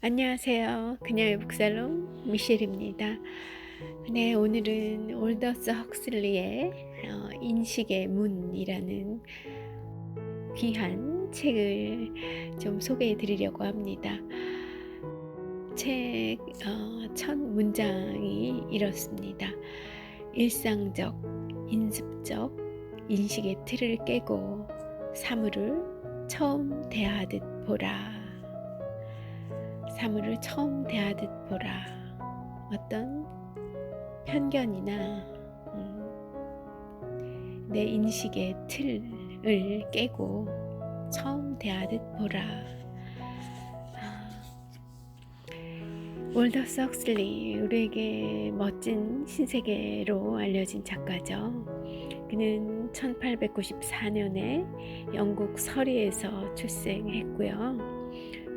안녕하세요. 그녀의 북살롱 미셸입니다. 네, 오늘은 올더스 헉슬리의 인식의 문이라는 귀한 책을 좀 소개해 드리려고 합니다. 책 첫 문장이 이렇습니다. 일상적, 인습적 인식의 틀을 깨고 사물을 처음 대하듯 보라. 사물을 처음 대하듯 보라. 어떤 편견이나 내 인식의 틀을 깨고 처음 대하듯 보라. 올더스 헉슬리, 우리에게 멋진 신세계로 알려진 작가죠. 그는 1894년에 영국 서리에서 출생했고요.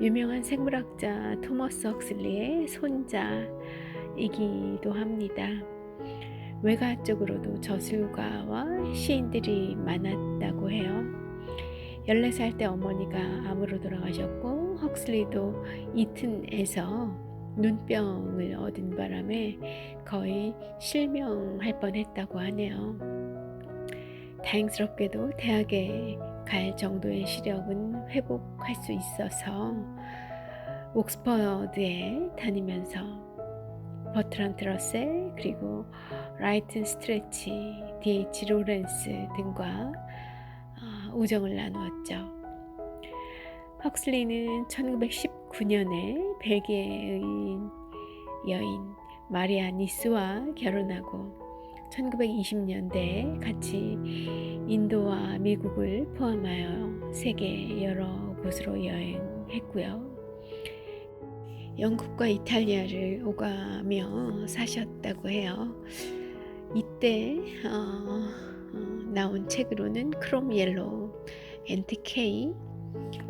유명한 생물학자 토머스 헉슬리의 손자이기도 합니다. 외가 쪽으로도 저술가와 시인들이 많았다고 해요. 14살 때 어머니가 암으로 돌아가셨고 헉슬리도 이튼에서 눈병을 얻은 바람에 거의 실명할 뻔했다고 하네요. 다행스럽게도 대학에 갈 정도의 시력은 회복할 수 있어서 옥스퍼드에 다니면서 버트란트 러셀 그리고 라이튼 스트레치, D.H. 로렌스 등과 우정을 나누었죠. 헉슬리는 1919년에 벨기에의 여인 마리아 니스와 결혼하고 1920년대에 같이 인도와 미국을 포함하여 세계 여러 곳으로 여행했고요. 영국과 이탈리아를 오가며 사셨다고 해요. 이때 나온 책으로는 크롬 옐로우, 엔티케이,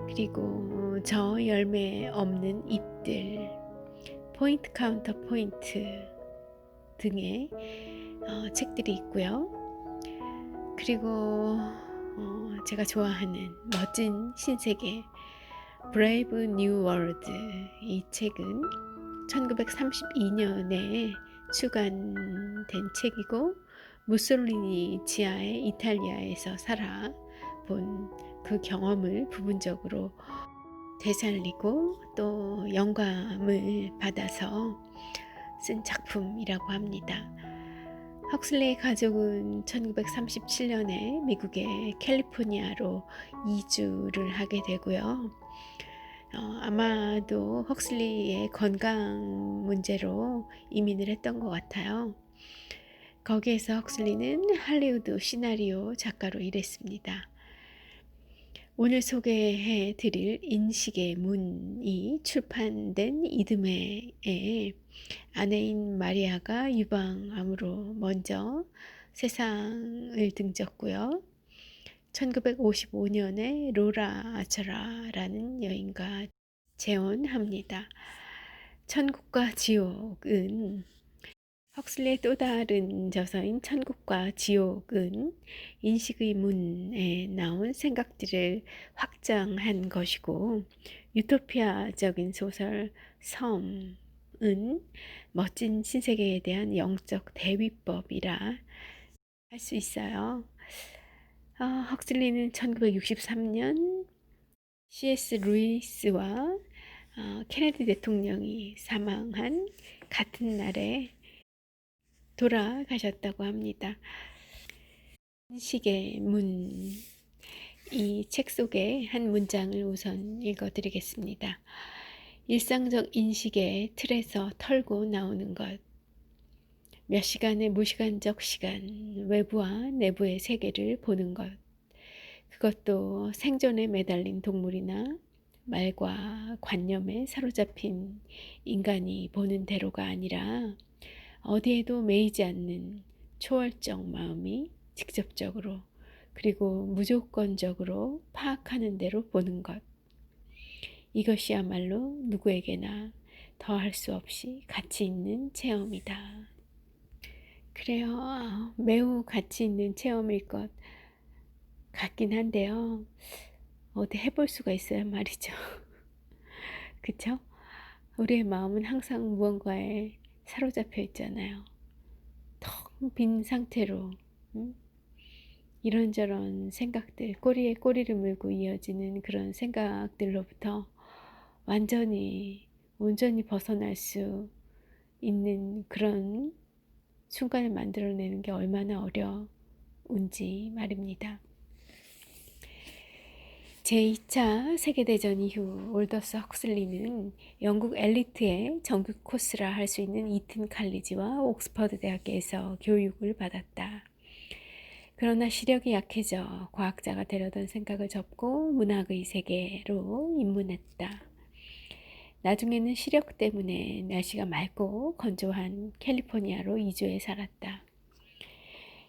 그리고 저 열매 없는 잎들, 포인트 카운터 포인트 등의 책들이 있고요. 그리고 제가 좋아하는 멋진 신세계 브레이브 뉴 월드, 이 책은 1932년에 출간된 책이고 무솔리니 지하의 이탈리아에서 살아본 그 경험을 부분적으로 되살리고 또 영감을 받아서 쓴 작품이라고 합니다. 헉슬리의 가족은 1937년에 미국의 캘리포니아로 이주를 하게 되고요. 아마도 헉슬리의 건강 문제로 이민을 했던 것 같아요. 거기에서 헉슬리는 할리우드 시나리오 작가로 일했습니다. 오늘 소개해 드릴 인식의 문이 출판된 이듬해에 아내인 마리아가 유방암으로 먼저 세상을 등졌고요. 1955년에 로라 아처라라는 여인과 재혼합니다. 천국과 지옥은 헉슬리의 또 다른 저서인 천국과 지옥은 인식의 문에 나온 생각들을 확장한 것이고 유토피아적인 소설 섬은 멋진 신세계에 대한 영적 대위법이라 할 수 있어요. 헉슬리는 1963년 C.S. 루이스와 케네디 대통령이 사망한 같은 날에 돌아가셨다고 합니다. 인식의 문, 이 책 속의 한 문장을 우선 읽어드리겠습니다. 일상적 인식의 틀에서 털고 나오는 것, 몇 시간의 무시간적 시간, 외부와 내부의 세계를 보는 것, 그것도 생존에 매달린 동물이나 말과 관념에 사로잡힌 인간이 보는 대로가 아니라 어디에도 매이지 않는 초월적 마음이 직접적으로 그리고 무조건적으로 파악하는 대로 보는 것. 이것이야말로 누구에게나 더할 수 없이 가치 있는 체험이다. 그래요. 매우 가치 있는 체험일 것 같긴 한데요. 어디 해볼 수가 있어야 말이죠. 그쵸? 우리의 마음은 항상 무언가에 사로잡혀 있잖아요. 텅 빈 상태로 음? 이런저런 생각들, 꼬리에 꼬리를 물고 이어지는 그런 생각들로부터 완전히 온전히 벗어날 수 있는 그런 순간을 만들어내는 게 얼마나 어려운지 말입니다. 제2차 세계대전 이후 올더스 헉슬리는 영국 엘리트의 정규 코스라 할 수 있는 이튼 칼리지와 옥스퍼드 대학에서 교육을 받았다. 그러나 시력이 약해져 과학자가 되려던 생각을 접고 문학의 세계로 입문했다. 나중에는 시력 때문에 날씨가 맑고 건조한 캘리포니아로 이주해 살았다.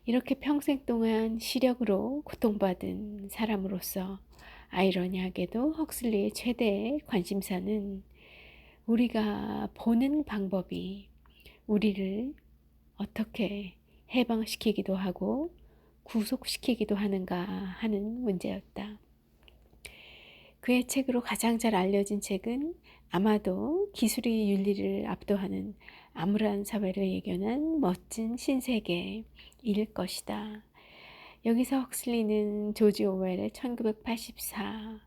이렇게 평생 동안 시력으로 고통받은 사람으로서 아이러니하게도 헉슬리의 최대 관심사는 우리가 보는 방법이 우리를 어떻게 해방시키기도 하고 구속시키기도 하는가 하는 문제였다. 그의 책으로 가장 잘 알려진 책은 아마도 기술이 윤리를 압도하는 암울한 사회를 예견한 멋진 신세계일 것이다. 여기서 헉슬리는 조지 오웰의 1984처럼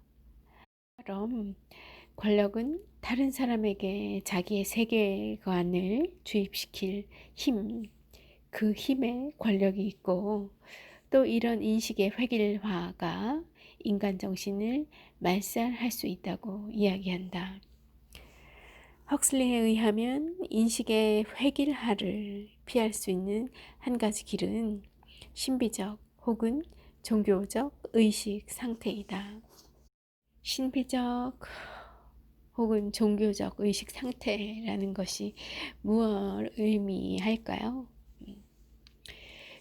권력은 다른 사람에게 자기의 세계관을 주입시킬 힘, 그 힘에 권력이 있고 또 이런 인식의 획일화가 인간 정신을 말살할 수 있다고 이야기한다. 헉슬리에 의하면 인식의 획일화를 피할 수 있는 한 가지 길은 신비적 혹은 종교적 의식 상태이다. 신비적 혹은 종교적 의식 상태라는 것이 무엇을 의미할까요?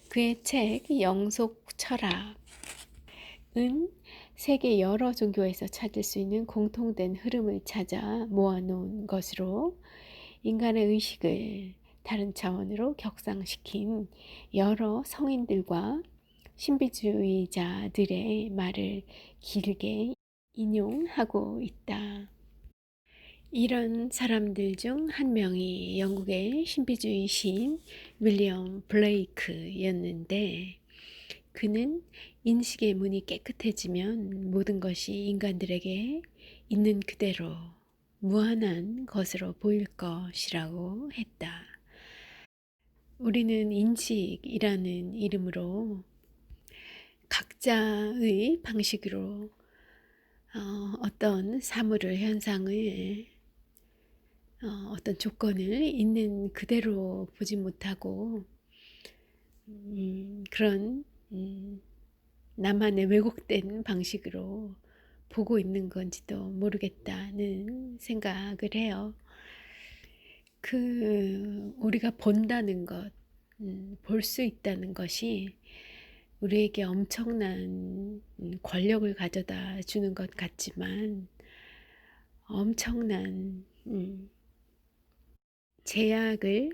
그의 책 영속 철학은 세계 여러 종교에서 찾을 수 있는 공통된 흐름을 찾아 모아놓은 것으로 인간의 의식을 다른 차원으로 격상시킨 여러 성인들과 신비주의자들의 말을 길게 인용하고 있다. 이런 사람들 중 한 명이 영국의 신비주의 시인 윌리엄 블레이크였는데 그는 인식의 문이 깨끗해지면 모든 것이 인간들에게 있는 그대로 무한한 것으로 보일 것이라고 했다. 우리는 인식이라는 이름으로 각자의 방식으로 어떤 사물을, 현상을, 어떤 조건을 있는 그대로 보지 못하고 그런 나만의 왜곡된 방식으로 보고 있는 건지도 모르겠다는 생각을 해요. 우리가 본다는 것, 볼 수 있다는 것이 우리에게 엄청난 권력을 가져다 주는 것 같지만 엄청난 제약을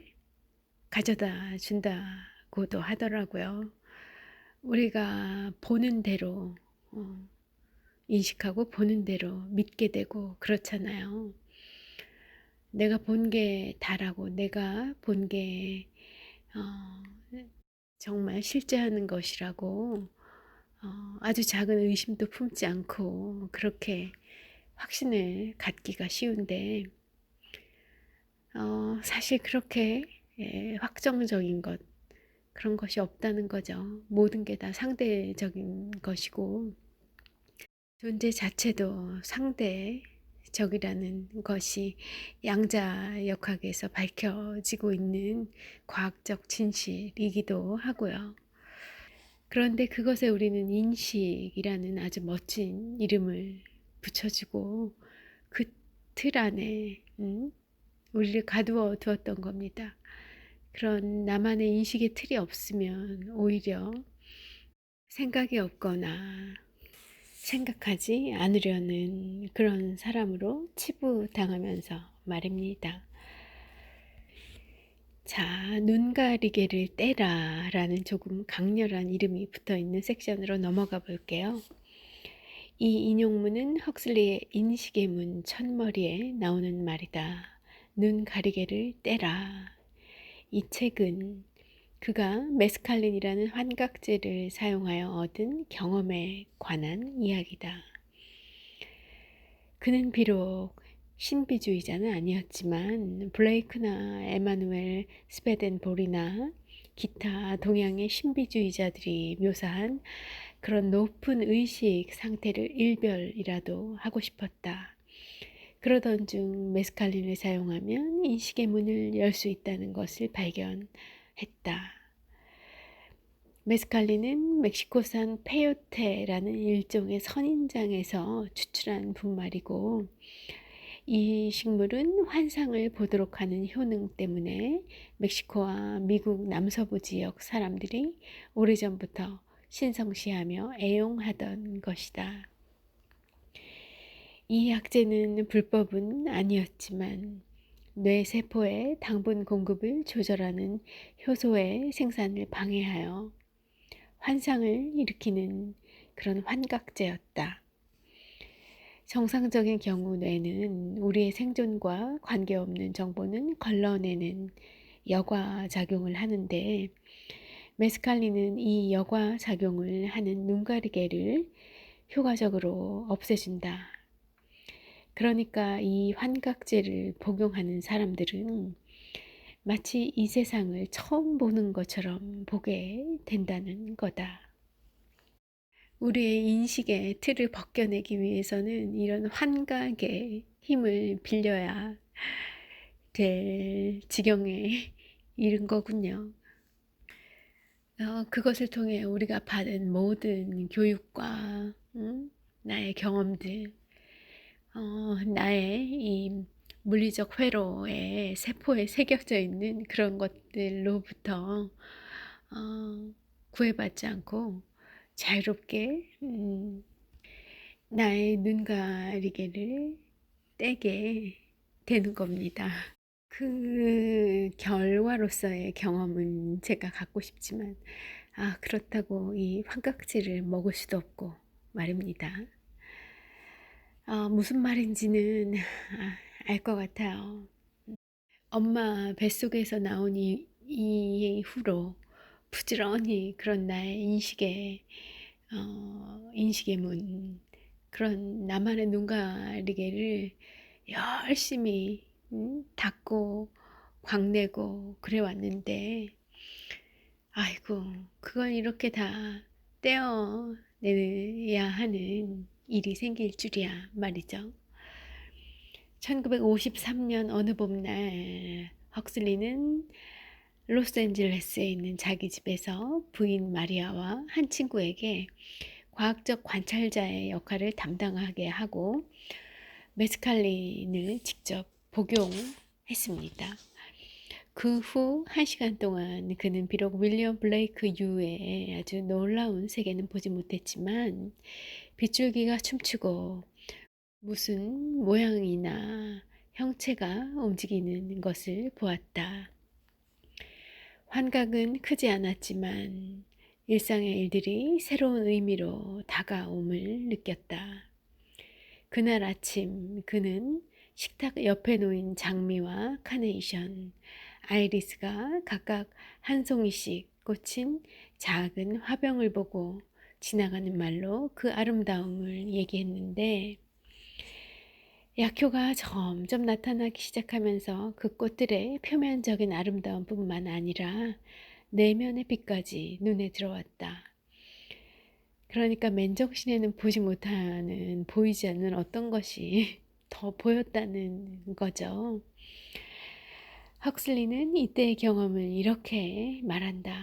가져다 준다고도 하더라고요. 우리가 보는 대로 인식하고 보는 대로 믿게 되고 그렇잖아요. 내가 본 게 다라고, 내가 본 게 정말 실제하는 것이라고 아주 작은 의심도 품지 않고 그렇게 확신을 갖기가 쉬운데 사실 그렇게 확정적인 것, 그런 것이 없다는 거죠. 모든 게 다 상대적인 것이고 존재 자체도 상대적이라는 것이 양자역학에서 밝혀지고 있는 과학적 진실이기도 하고요. 그런데 그것에 우리는 인식이라는 아주 멋진 이름을 붙여주고 그 틀 안에 우리를 가두어 두었던 겁니다. 그런 나만의 인식의 틀이 없으면 오히려 생각이 없거나 생각하지 않으려는 그런 사람으로 치부당하면서 말입니다. 자, 눈 가리개를 떼라 라는 조금 강렬한 이름이 붙어있는 섹션으로 넘어가 볼게요. 이 인용문은 헉슬리의 인식의 문 첫머리에 나오는 말이다. 눈 가리개를 떼라. 이 책은 그가 메스칼린이라는 환각제를 사용하여 얻은 경험에 관한 이야기다. 그는 비록 신비주의자는 아니었지만 블레이크나 에마누엘 스웨덴볼이나 기타 동양의 신비주의자들이 묘사한 그런 높은 의식 상태를 일별이라도 하고 싶었다. 그러던 중 메스칼린을 사용하면 인식의 문을 열 수 있다는 것을 발견했다. 메스칼린은 멕시코산 페요테라는 일종의 선인장에서 추출한 분말이고, 이 식물은 환상을 보도록 하는 효능 때문에 멕시코와 미국 남서부 지역 사람들이 오래전부터 신성시하며 애용하던 것이다. 이 약재는 불법은 아니었지만 뇌세포의 당분 공급을 조절하는 효소의 생산을 방해하여 환상을 일으키는 그런 환각제였다. 정상적인 경우 뇌는 우리의 생존과 관계없는 정보는 걸러내는 여과 작용을 하는데, 메스칼린은 이 여과 작용을 하는 눈가리개를 효과적으로 없애준다. 그러니까 이 환각제를 복용하는 사람들은 마치 이 세상을 처음 보는 것처럼 보게 된다는 거다. 우리의 인식의 틀을 벗겨내기 위해서는 이런 환각의 힘을 빌려야 될 지경에 이른 거군요. 그것을 통해 우리가 받은 모든 교육과 나의 경험들, 나의 이 물리적 회로에 세포에 새겨져 있는 그런 것들로부터 구애받지 않고 자유롭게 나의 눈 가리개를 떼게 되는 겁니다. 그 결과로서의 경험은 제가 갖고 싶지만, 그렇다고 이 환각제를 먹을 수도 없고 말입니다. 무슨 말인지는 알 것 같아요. 엄마 뱃속에서 나온 이후로 부지런히 그런 나의 인식의 문, 그런 나만의 눈 가리개를 열심히 닦고 광내고 그래 왔는데, 아이고, 그걸 이렇게 다 떼어내야 하는 일이 생길 줄이야 말이죠. 1953년 어느 봄날 헉슬리는 로스앤젤레스에 있는 자기 집에서 부인 마리아와 한 친구에게 과학적 관찰자의 역할을 담당하게 하고 메스칼린을 직접 복용했습니다. 그 후 1시간 동안 그는 비록 윌리엄 블레이크 유의 아주 놀라운 세계는 보지 못했지만 빗줄기가 춤추고 무슨 모양이나 형체가 움직이는 것을 보았다. 환각은 크지 않았지만 일상의 일들이 새로운 의미로 다가옴을 느꼈다. 그날 아침 그는 식탁 옆에 놓인 장미와 카네이션, 아이리스가 각각 한 송이씩 꽂힌 작은 화병을 보고 지나가는 말로 그 아름다움을 얘기했는데, 약효가 점점 나타나기 시작하면서 그 꽃들의 표면적인 아름다움뿐만 아니라 내면의 빛까지 눈에 들어왔다. 그러니까 맨정신에는 보지 못하는, 보이지 않는 어떤 것이 더 보였다는 거죠. 헉슬리는 이때의 경험을 이렇게 말한다.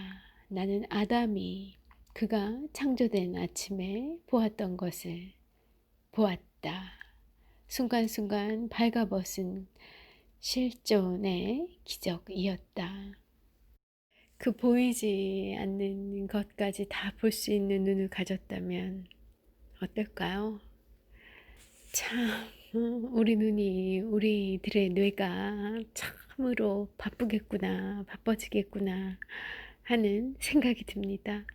나는 아담이 그가 창조된 아침에 보았던 것을 보았다. 순간순간 발가벗은 실존의 기적이었다. 그 보이지 않는 것까지 다 볼 수 있는 눈을 가졌다면 어떨까요? 참, 우리 눈이, 우리들의 뇌가 참으로 바빠지겠구나 하는 생각이 듭니다.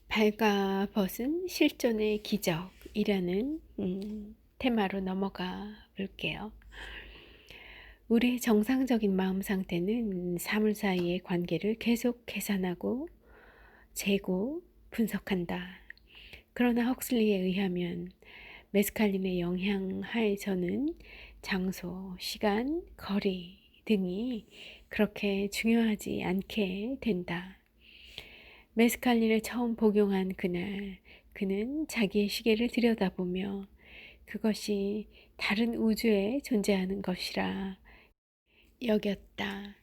발가벗은 실존의 기적이라는 테마로 넘어가 볼게요. 우리의 정상적인 마음 상태는 사물 사이의 관계를 계속 계산하고 재고 분석한다. 그러나 헉슬리에 의하면 메스칼린의 영향 하에서는 장소, 시간, 거리 등이 그렇게 중요하지 않게 된다. 메스칼린을 처음 복용한 그날, 그는 자기의 시계를 들여다보며 그것이 다른 우주에 존재하는 것이라 여겼다.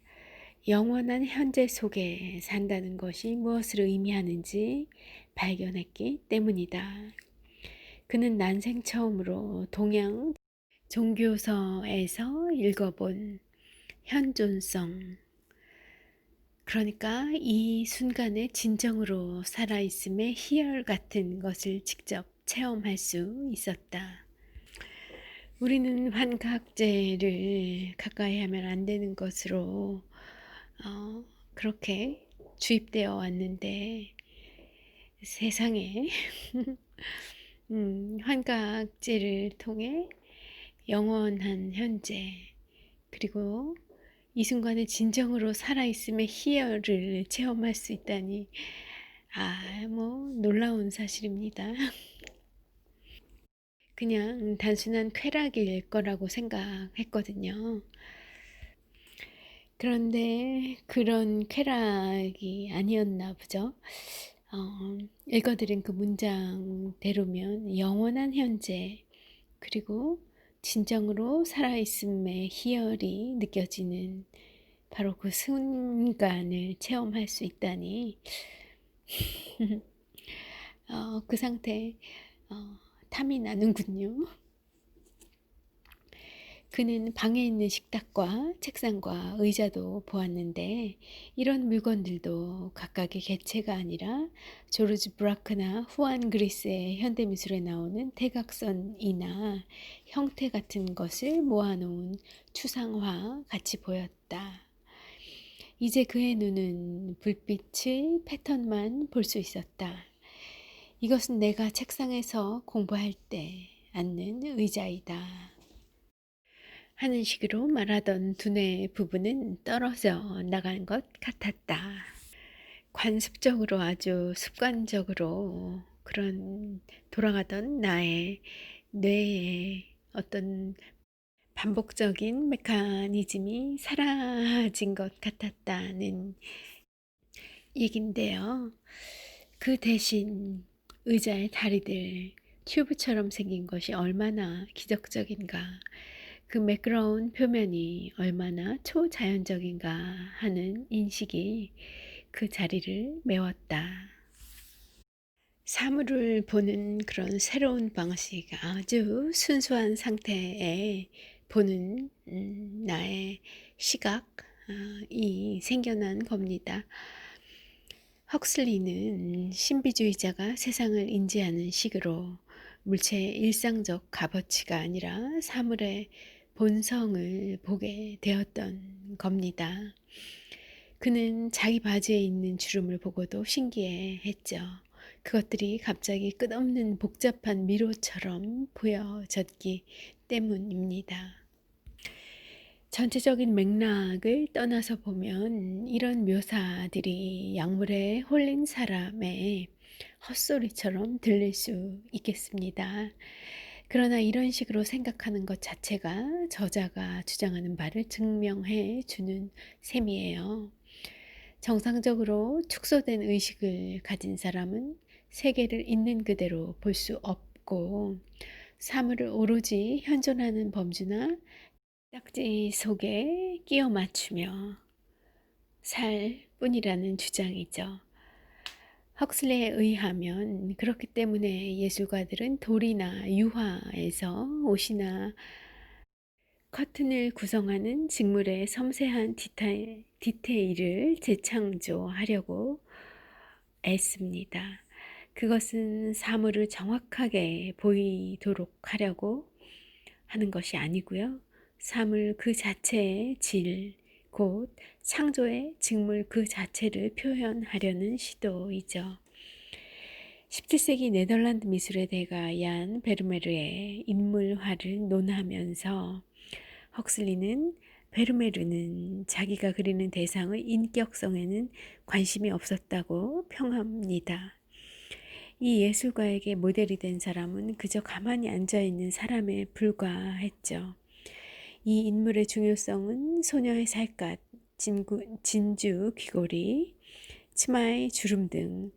영원한 현재 속에 산다는 것이 무엇을 의미하는지 발견했기 때문이다. 그는 난생 처음으로 동양 종교서에서 읽어본 현존성, 그러니까 이 순간에 진정으로 살아있음의 희열 같은 것을 직접 체험할 수 있었다. 우리는 환각제를 가까이 하면 안 되는 것으로 그렇게 주입되어 왔는데 세상에 환각제를 통해 영원한 현재 그리고 이 순간에 진정으로 살아있음의 희열을 체험할 수 있다니 놀라운 사실입니다. 그냥 단순한 쾌락일 거라고 생각했거든요. 그런데 그런 쾌락이 아니었나 보죠. 읽어드린 그 문장대로면 영원한 현재 그리고 진정으로 살아있음의 희열이 느껴지는 바로 그 순간을 체험할 수 있다니 그 상태에 탐이 나는군요. 그는 방에 있는 식탁과 책상과 의자도 보았는데 이런 물건들도 각각의 개체가 아니라 조르지 브라크나 후안 그리스의 현대미술에 나오는 대각선이나 형태 같은 것을 모아놓은 추상화 같이 보였다. 이제 그의 눈은 불빛의 패턴만 볼 수 있었다. 이것은 내가 책상에서 공부할 때 앉는 의자이다 하는 식으로 말하던 두뇌 부분은 떨어져 나간 것 같았다. 관습적으로 아주 습관적으로 그런 돌아가던 나의 뇌에 어떤 반복적인 메커니즘이 사라진 것 같았다는 얘긴데요. 그 대신 의자의 다리들 튜브처럼 생긴 것이 얼마나 기적적인가, 그 매끄러운 표면이 얼마나 초자연적인가 하는 인식이 그 자리를 메웠다. 사물을 보는 그런 새로운 방식, 아주 순수한 상태에 보는 나의 시각이 생겨난 겁니다. 헉슬리는 신비주의자가 세상을 인지하는 식으로 물체의 일상적 값어치가 아니라 사물의 본성을 보게 되었던 겁니다. 그는 자기 바지에 있는 주름을 보고도 신기해했죠. 그것들이 갑자기 끝없는 복잡한 미로처럼 보여졌기 때문입니다. 전체적인 맥락을 떠나서 보면 이런 묘사들이 약물에 홀린 사람의 헛소리처럼 들릴 수 있겠습니다. 그러나 이런 식으로 생각하는 것 자체가 저자가 주장하는 바를 증명해 주는 셈이에요. 정상적으로 축소된 의식을 가진 사람은 세계를 있는 그대로 볼 수 없고 사물을 오로지 현존하는 범주나 딱지 속에 끼워 맞추며 살 뿐이라는 주장이죠. 헉슬리에 의하면 그렇기 때문에 예술가들은 돌이나 유화에서 옷이나 커튼을 구성하는 직물의 섬세한 디테일을 재창조하려고 애씁니다. 그것은 사물을 정확하게 보이도록 하려고 하는 것이 아니고요. 사물 그 자체의 질, 곧 창조의 직물 그 자체를 표현하려는 시도이죠. 17세기 네덜란드 미술의 대가 얀 베르메르의 인물화를 논하면서 헉슬리는 베르메르는 자기가 그리는 대상의 인격성에는 관심이 없었다고 평합니다. 이 예술가에게 모델이 된 사람은 그저 가만히 앉아있는 사람에 불과했죠. 이 인물의 중요성은 소녀의 살갗, 진주 귀걸이, 치마의 주름 등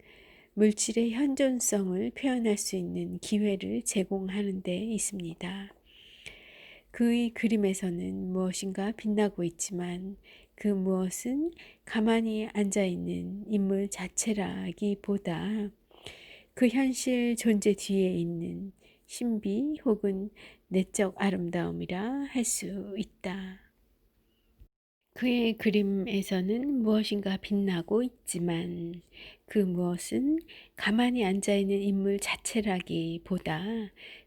물질의 현존성을 표현할 수 있는 기회를 제공하는 데 있습니다. 그의 그림에서는 무엇인가 빛나고 있지만 그 무엇은 가만히 앉아있는 인물 자체라기보다 그 현실 존재 뒤에 있는 신비 혹은 내적 아름다움이라 할 수 있다. 그의 그림에서는 무엇인가 빛나고 있지만 그 무엇은 가만히 앉아있는 인물 자체라기보다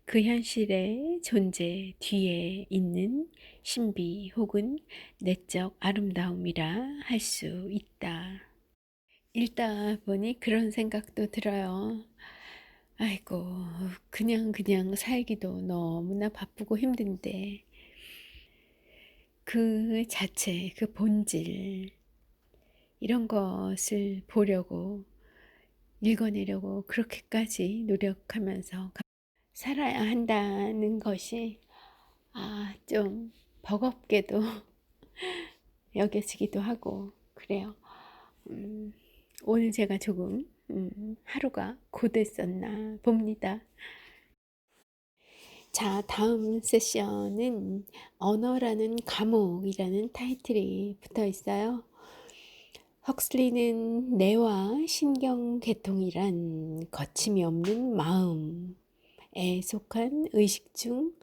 그 현실의 존재 뒤에 있는 신비 혹은 내적 아름다움이라 할 수 있다. 읽다 보니 그런 생각도 들어요. 아이고, 그냥 살기도 너무나 바쁘고 힘든데 그 자체, 그 본질 이런 것을 보려고 읽어내려고 그렇게까지 노력하면서 살아야 한다는 것이 좀 버겁게도 여겨지기도 하고 그래요. 오늘 제가 조금 하루가 고됐었나 봅니다. 자, 다음 세션은 언어라는 감옥이라는 타이틀이 붙어 있어요. 헉슬리는 뇌와 신경계통이란 거침이 없는 마음에 속한 의식 중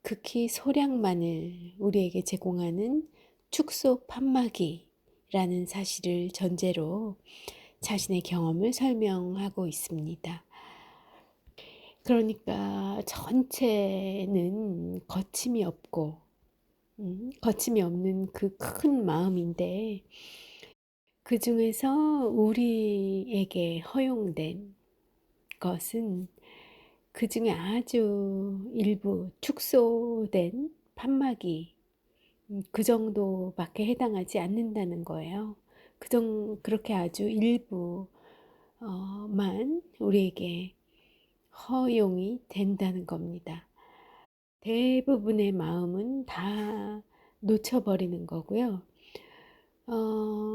극히 소량만을 우리에게 제공하는 축소 판막이라는 사실을 전제로 자신의 경험을 설명하고 있습니다. 그러니까 전체는 거침이 없고 거침이 없는 그 큰 마음인데 그 중에서 우리에게 허용된 것은 그 중에 아주 일부 축소된 판막이 그 정도밖에 해당하지 않는다는 거예요. 그렇게 아주 일부만 우리에게 허용이 된다는 겁니다. 대부분의 마음은 다 놓쳐버리는 거고요.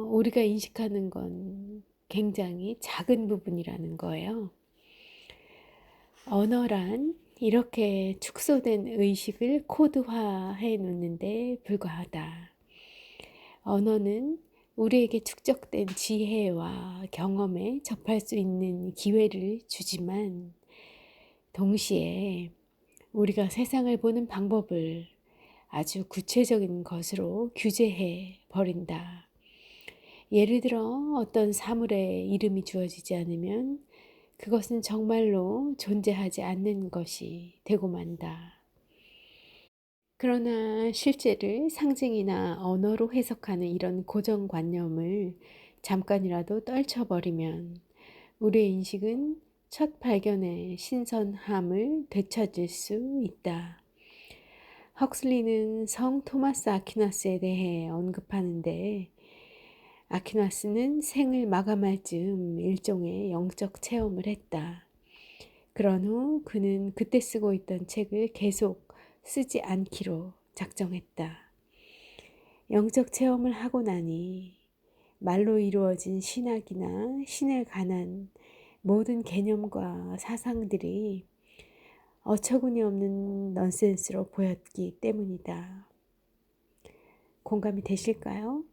우리가 인식하는 건 굉장히 작은 부분이라는 거예요. 언어란 이렇게 축소된 의식을 코드화해 놓는데 불과하다. 언어는 우리에게 축적된 지혜와 경험에 접할 수 있는 기회를 주지만 동시에 우리가 세상을 보는 방법을 아주 구체적인 것으로 규제해 버린다. 예를 들어 어떤 사물의 이름이 주어지지 않으면 그것은 정말로 존재하지 않는 것이 되고 만다. 그러나 실제를 상징이나 언어로 해석하는 이런 고정관념을 잠깐이라도 떨쳐버리면 우리의 인식은 첫 발견의 신선함을 되찾을 수 있다. 헉슬리는 성 토마스 아퀴나스에 대해 언급하는데 아퀴나스는 생을 마감할 즈음 일종의 영적 체험을 했다. 그런 후 그는 그때 쓰고 있던 책을 계속 쓰지 않기로 작정했다. 영적 체험을 하고 나니 말로 이루어진 신학이나 신에 관한 모든 개념과 사상들이 어처구니 없는 넌센스로 보였기 때문이다. 공감이 되실까요?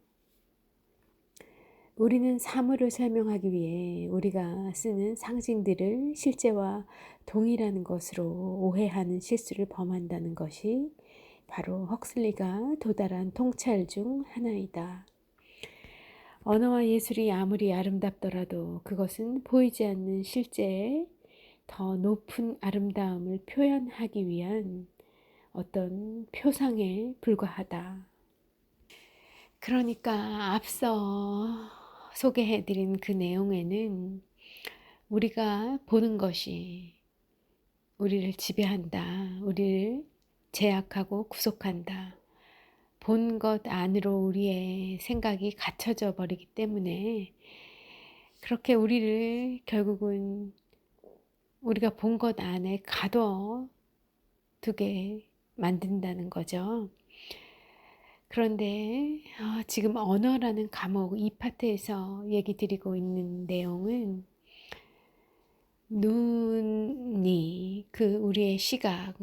우리는 사물을 설명하기 위해 우리가 쓰는 상징들을 실제와 동일한 것으로 오해하는 실수를 범한다는 것이 바로 헉슬리가 도달한 통찰 중 하나이다. 언어와 예술이 아무리 아름답더라도 그것은 보이지 않는 실제의 더 높은 아름다움을 표현하기 위한 어떤 표상에 불과하다. 그러니까 앞서 소개해드린 그 내용에는 우리가 보는 것이 우리를 지배한다. 우리를 제약하고 구속한다. 본 것 안으로 우리의 생각이 갇혀져 버리기 때문에 그렇게 우리를 결국은 우리가 본 것 안에 가둬두게 만든다는 거죠. 그런데 지금 언어라는 과목 이 파트에서 얘기 드리고 있는 내용은 눈이 우리의 시각,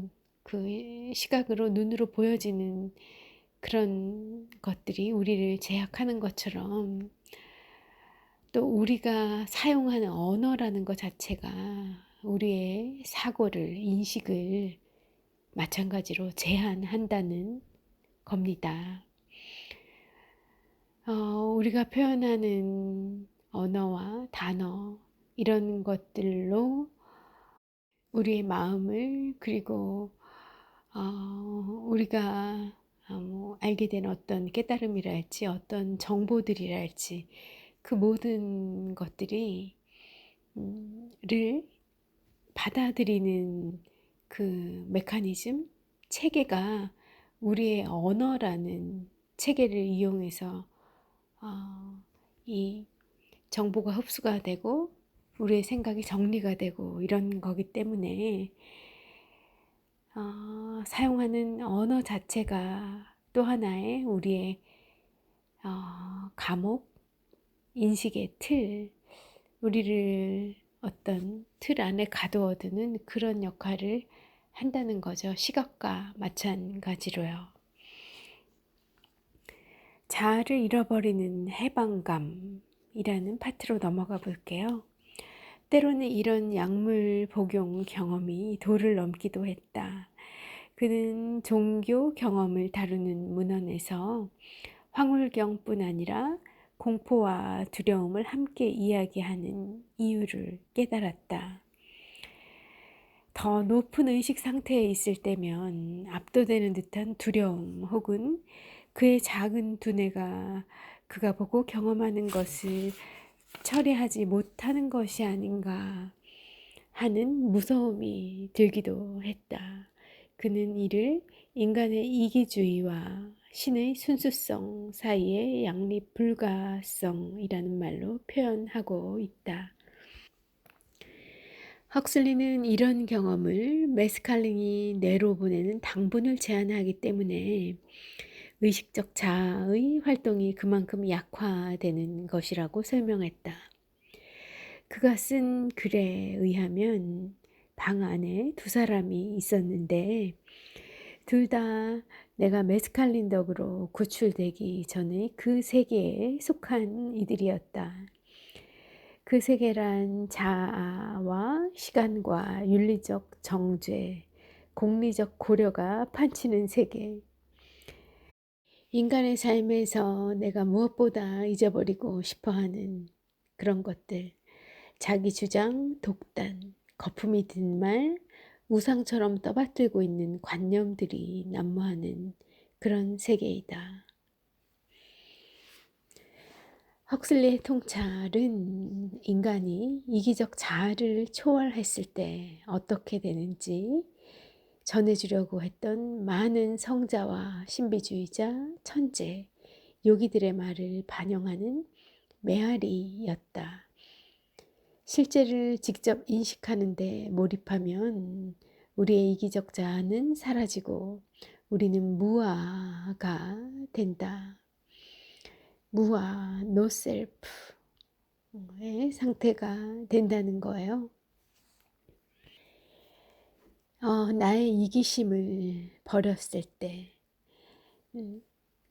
그 시각으로 눈으로 보여지는 그런 것들이 우리를 제약하는 것처럼 또 우리가 사용하는 언어라는 것 자체가 우리의 사고를, 인식을 마찬가지로 제한한다는 겁니다. 우리가 표현하는 언어와 단어 이런 것들로 우리의 마음을 그리고 우리가 뭐 알게 된 어떤 깨달음이랄지 어떤 정보들이랄지 그 모든 것들이 를 받아들이는 그 메커니즘, 체계가 우리의 언어라는 체계를 이용해서 이 정보가 흡수가 되고 우리의 생각이 정리가 되고 이런 거기 때문에 사용하는 언어 자체가 또 하나의 우리의 감옥, 인식의 틀, 우리를 어떤 틀 안에 가두어두는 그런 역할을 한다는 거죠. 시각과 마찬가지로요. 자아를 잃어버리는 해방감이라는 파트로 넘어가 볼게요. 때로는 이런 약물 복용 경험이 도를 넘기도 했다. 그는 종교 경험을 다루는 문헌에서 황홀경뿐 아니라 공포와 두려움을 함께 이야기하는 이유를 깨달았다. 더 높은 의식 상태에 있을 때면 압도되는 듯한 두려움 혹은 그의 작은 두뇌가 그가 보고 경험하는 것을 처리하지 못하는 것이 아닌가 하는 무서움이 들기도 했다. 그는 이를 인간의 이기주의와 신의 순수성 사이의 양립 불가성이라는 말로 표현하고 있다. 헉슬리는 이런 경험을 메스칼린이 뇌로 보내는 당분을 제한하기 때문에 의식적 자아의 활동이 그만큼 약화되는 것이라고 설명했다. 그가 쓴 글에 의하면 방 안에 두 사람이 있었는데 둘 다 내가 메스칼린 덕으로 구출되기 전에 그 세계에 속한 이들이었다. 그 세계란 자아와 시간과 윤리적 정죄, 공리적 고려가 판치는 세계. 인간의 삶에서 내가 무엇보다 잊어버리고 싶어하는 그런 것들. 자기 주장, 독단, 거품이 든 말, 우상처럼 떠받들고 있는 관념들이 난무하는 그런 세계이다. 헉슬리의 통찰은 인간이 이기적 자아를 초월했을 때 어떻게 되는지 전해주려고 했던 많은 성자와 신비주의자, 천재, 요기들의 말을 반영하는 메아리였다. 실제를 직접 인식하는 데 몰입하면 우리의 이기적 자아는 사라지고 우리는 무아가 된다. 무아, no self의 상태가 된다는 거예요. 나의 이기심을 버렸을 때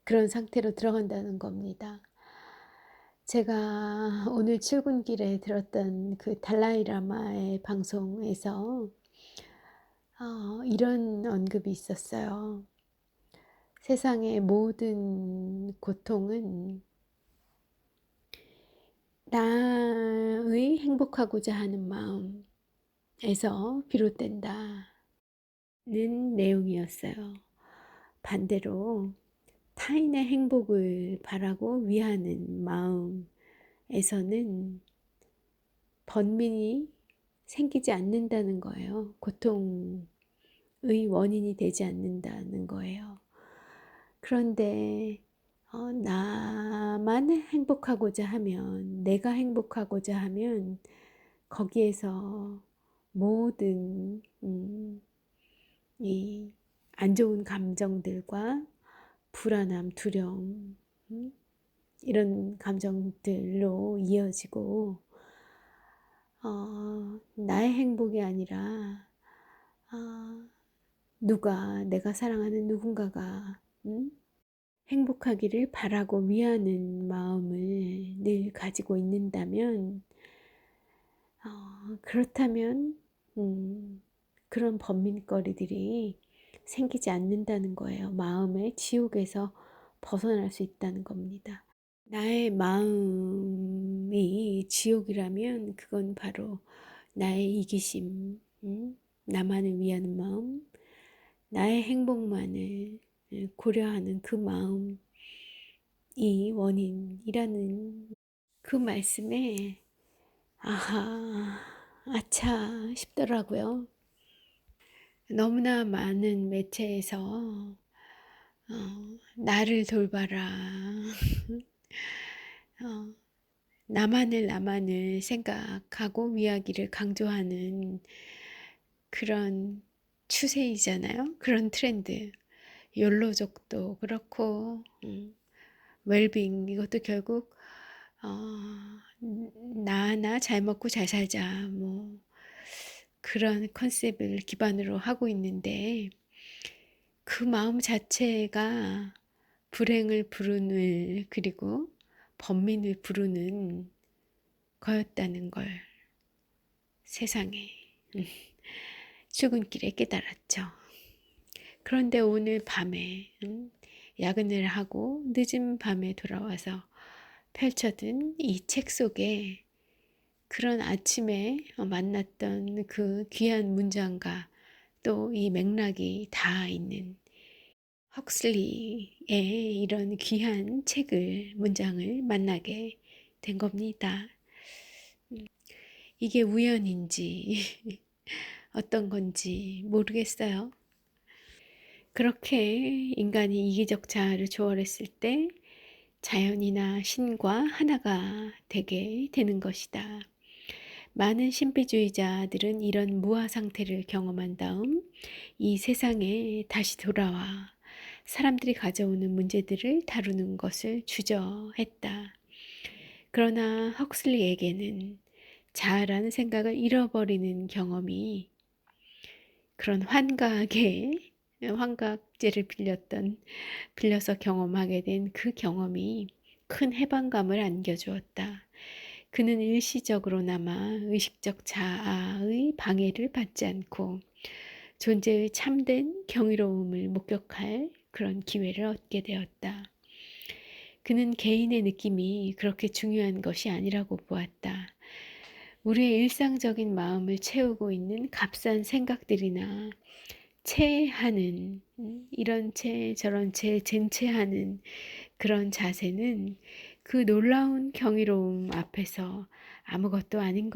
그런 상태로 들어간다는 겁니다. 제가 오늘 출근길에 들었던 그 달라이 라마의 방송에서 이런 언급이 있었어요. 세상의 모든 고통은 나의 행복하고자 하는 마음에서 비롯된다는 내용이었어요. 반대로 타인의 행복을 바라고 위하는 마음에서는 번민이 생기지 않는다는 거예요. 고통의 원인이 되지 않는다는 거예요. 그런데 나만 행복하고자 하면, 내가 행복하고자 하면 거기에서 모든 이 안 좋은 감정들과 불안함, 두려움, 이런 감정들로 이어지고, 나의 행복이 아니라 내가 사랑하는 누군가가 행복하기를 바라고 위하는 마음을 늘 가지고 있는다면, 그렇다면 그런 번민거리들이 생기지 않는다는 거예요. 마음의 지옥에서 벗어날 수 있다는 겁니다. 나의 마음이 지옥이라면 그건 바로 나의 이기심, 나만을 위하는 마음, 나의 행복만을 고려하는 그 마음이 원인이라는 그 말씀에 아하, 아차 싶더라고요. 너무나 많은 매체에서 나를 돌봐라, 어, 나만을 생각하고 위하기를 강조하는 그런 추세이잖아요. 그런 트렌드. 욜로족도 그렇고, 웰빙 이것도 결국 나 잘 먹고 잘 살자 뭐 그런 컨셉을 기반으로 하고 있는데, 그 마음 자체가 불행을 부르는, 그리고 번민을 부르는 거였다는 걸 세상에 출근길에 깨달았죠. 그런데 오늘 밤에 야근을 하고 늦은 밤에 돌아와서 펼쳐둔 이 책 속에 그런 아침에 만났던 그 귀한 문장과 또 이 맥락이 다 있는 헉슬리의 이런 귀한 책을, 문장을 만나게 된 겁니다. 이게 우연인지 어떤 건지 모르겠어요. 그렇게 인간이 이기적 자아를 초월했을 때 자연이나 신과 하나가 되게 되는 것이다. 많은 신비주의자들은 이런 무아 상태를 경험한 다음 이 세상에 다시 돌아와 사람들이 가져오는 문제들을 다루는 것을 주저했다. 그러나 헉슬리에게는 자아라는 생각을 잃어버리는 경험이, 그런 환각제를 빌려서 경험하게 된 그 경험이 큰 해방감을 안겨주었다. 그는 일시적으로나마 의식적 자아의 방해를 받지 않고 존재의 참된 경이로움을 목격할 그런 기회를 얻게 되었다. 그는 개인의 느낌이 그렇게 중요한 것이 아니라고 보았다. 우리의 일상적인 마음을 채우고 있는 값싼 생각들이나 체하는, 이런 채 저런 채 쟁체하는 그런 자세는 그 놀라운 경이로움 앞에서 아무것도 아닌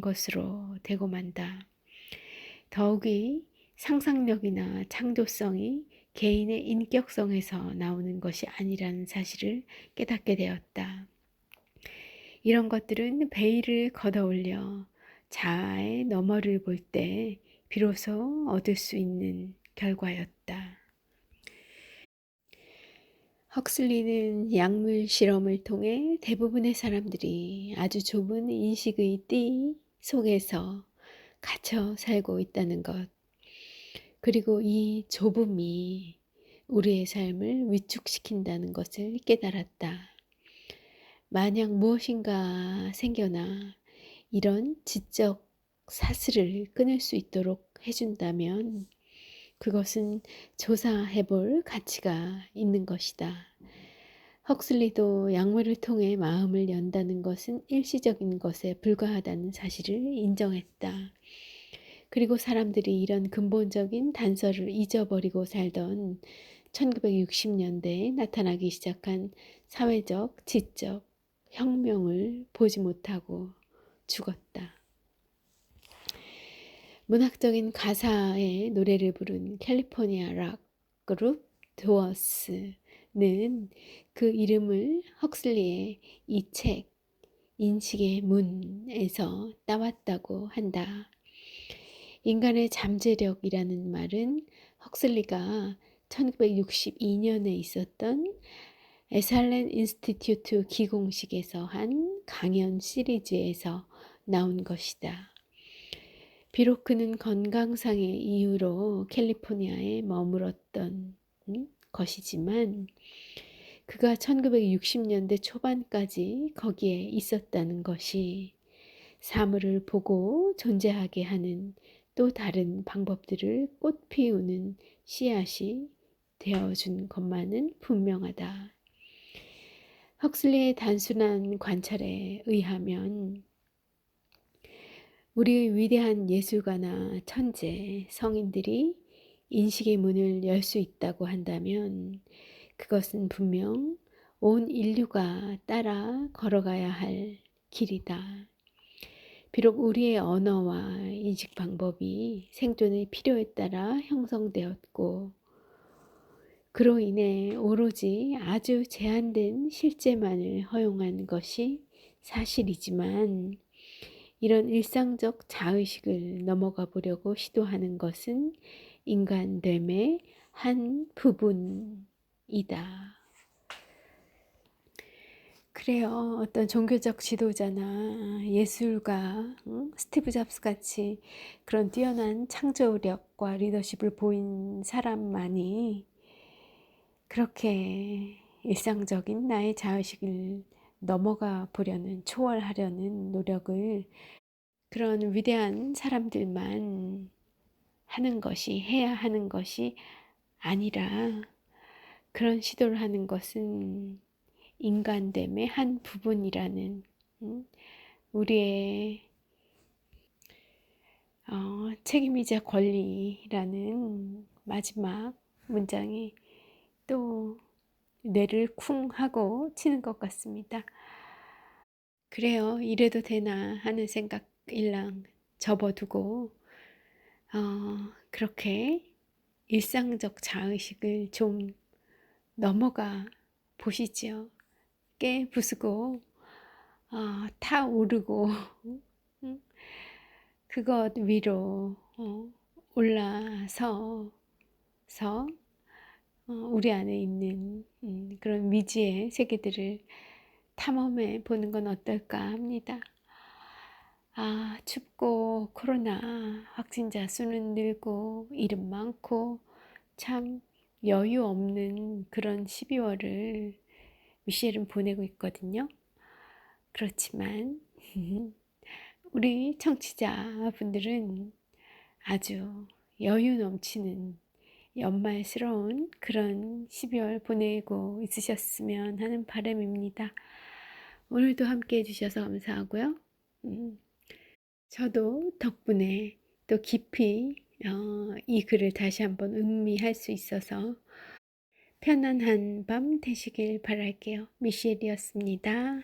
것으로 되고 만다. 더욱이 상상력이나 창조성이 개인의 인격성에서 나오는 것이 아니라는 사실을 깨닫게 되었다. 이런 것들은 베일을 걷어올려 자아의 너머를 볼 때 비로소 얻을 수 있는 결과였다. 헉슬리는 약물 실험을 통해 대부분의 사람들이 아주 좁은 인식의 띠 속에서 갇혀 살고 있다는 것, 그리고 이 좁음이 우리의 삶을 위축시킨다는 것을 깨달았다. 만약 무엇인가 생겨나 이런 지적 사슬을 끊을 수 있도록 해준다면 그것은 조사해볼 가치가 있는 것이다. 헉슬리도 약물을 통해 마음을 연다는 것은 일시적인 것에 불과하다는 사실을 인정했다. 그리고 사람들이 이런 근본적인 단서를 잊어버리고 살던 1960년대에 나타나기 시작한 사회적, 지적 혁명을 보지 못하고 죽었다. 문학적인 가사의 노래를 부른 캘리포니아 락 그룹 도어스는 그 이름을 헉슬리의 이 책 인식의 문에서 따왔다고 한다. 인간의 잠재력이라는 말은 헉슬리가 1962년에 있었던 에살렌 인스티튜트 기공식에서 한 강연 시리즈에서 나온 것이다. 비록 그는 건강상의 이유로 캘리포니아에 머물었던 것이지만 그가 1960년대 초반까지 거기에 있었다는 것이 사물을 보고 존재하게 하는 또 다른 방법들을 꽃피우는 씨앗이 되어준 것만은 분명하다. 헉슬리의 단순한 관찰에 의하면 우리의 위대한 예술가나 천재, 성인들이 인식의 문을 열 수 있다고 한다면 그것은 분명 온 인류가 따라 걸어가야 할 길이다. 비록 우리의 언어와 인식 방법이 생존의 필요에 따라 형성되었고 그로 인해 오로지 아주 제한된 실제만을 허용한 것이 사실이지만 이런 일상적 자의식을 넘어가 보려고 시도하는 것은 인간됨의 한 부분이다. 그래요. 어떤 종교적 지도자나 예술가, 스티브 잡스 같이 그런 뛰어난 창조력과 리더십을 보인 사람만이 그렇게 일상적인 나의 자의식을 넘어가 보려는, 초월하려는 노력을 그런 위대한 사람들만 해야 하는 것이 아니라 그런 시도를 하는 것은 인간됨의 한 부분이라는 우리의 책임이자 권리라는 마지막 문장이 또 뇌를 쿵 하고 치는 것 같습니다. 그래요. 이래도 되나 하는 생각 일랑 접어두고 그렇게 일상적 자의식을 좀 넘어가 보시죠. 깨 부수고 타오르고 그것 위로 올라서서 우리 안에 있는 그런 미지의 세계들을 탐험해 보는 건 어떨까 합니다. 춥고 코로나 확진자 수는 늘고 이름 많고 참 여유 없는 그런 12월을 미셸은 보내고 있거든요. 그렇지만 우리 청취자분들은 아주 여유 넘치는 연말스러운 그런 12월 보내고 있으셨으면 하는 바람입니다. 오늘도 함께 해주셔서 감사하고요. 저도 덕분에 또 깊이 이 글을 다시 한번 음미할 수 있어서 편안한 밤 되시길 바랄게요. 미셸이었습니다.